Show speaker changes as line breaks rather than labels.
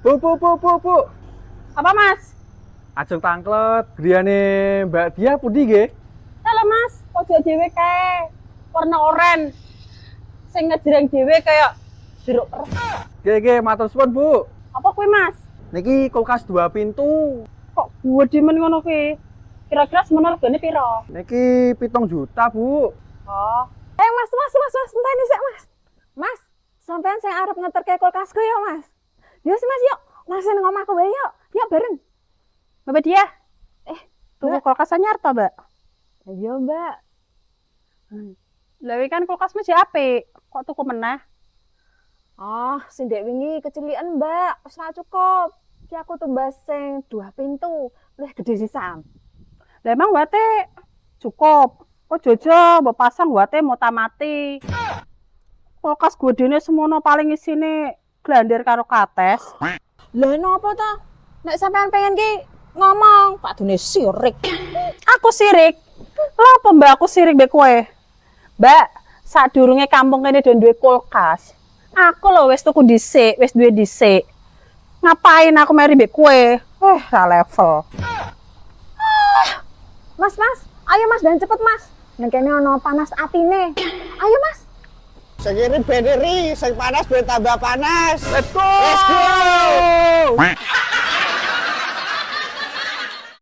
Bu.
Apa Mas?
Ajeng tangklet, griyane Mbak Dia pundi nggih?
Halo Mas, ojo dhewe kae. Warna oranye. Sing ngejreng dhewe kayak jeruk keras.
Nggih, matur suwun, Bu.
Apa kuwi Mas?
Niki kulkas 2 pintu.
Kok gedhe men ngono kuwi? Kira-kira semono regane piro?
Niki 7 juta, Bu.
Oh,
Mas, enteni sik, Mas. Mas, sampean sing arep ngeterke kulkasku ya, Mas. Yo sih, Mas, yuk. Mas nang omahku wae yuk. Yuk bareng.
Mbak Dia. Tuku
Mbak.
kulkas anyar to, Mbak?
Ayo, Mbak.
Lah iki kan kulkas mesti apik. Kok tuku meneh?
Oh, sing dek wingi kecilian, Mbak. Wis ra cukup. Ki aku tumbas sing 2 pintu. Luwih gede sisan.
Lah emang wate cukup. Kok jojo mbok pasang wate mau tamati. Kulkas gedene semono paling isine glandir karo kates.
Lah napa ta? Nek sampean pengen ki ngomong, Pak Dune sirik.
Aku sirik. Lha apa Mbak aku sirik mbek kowe? Mbak, sadurunge kampung kene do duwe kulkas. Aku lho wis tuku dhisik, wis duwe dhisik. Ngapain aku meri mbek kowe? Ra level.
Mas, ayo Mas dan cepet Mas. Nang kene ana panas atine. Ayo Mas.
Sekiri beneri, sing panas ben tambah panas.
Let's go!
Let's go!